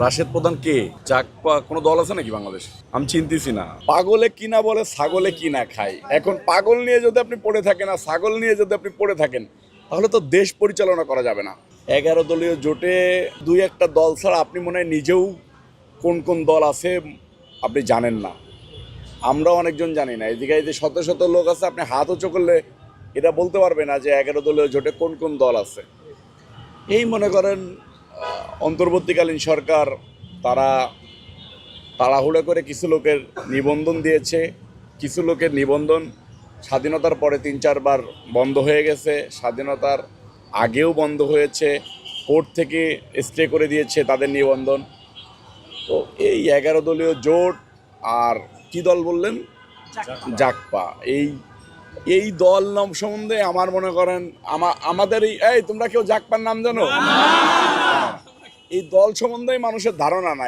রাশেদ প্রধান কে? কোনো দল আছে নাকি বাংলাদেশ? আমি চিনতেছি না। পাগলে কিনা বলে ছাগলে কিনা খায়। এখন পাগল নিয়ে যদি আপনি পড়ে থাকেন আর ছাগল নিয়ে যদি আপনি পড়ে থাকেন, তাহলে তো দেশ পরিচালনা করা যাবে না। 11 দলীয় জোটে 2-1টা দল ছাড়া আপনি মনে হয় নিজেও কোন কোন দল আছে আপনি জানেন না। আমরাও অনেকজন জানি না। এদিকে এই যে শত শত লোক আছে, আপনি হাত উঁচু করলে এটা বলতে পারবে না যে 11 দলীয় জোটে কোন কোন দল আছে। এই মনে করেন অন্তর্বর্তীকালীন সরকার তারা তাড়াহুড়ো করে কিছু লোকের নিবন্ধন দিয়েছে। কিছু লোকের নিবন্ধন স্বাধীনতার পরে 3-4 বার বন্ধ হয়ে গেছে, স্বাধীনতার আগেও বন্ধ হয়েছে, কোর্ট থেকে স্টে করে দিয়েছে তাদের নিবন্ধন। তো এই 11 দলীয় জোট আর কি দল বললেন? জাকপা। এই এই দল নাম সম্বন্ধে আমার মনে করেন আমাদের এই তোমরা কেউ জাকপার নাম জানো? এই দল সম্বন্ধে মানুষের ধারণা নাই।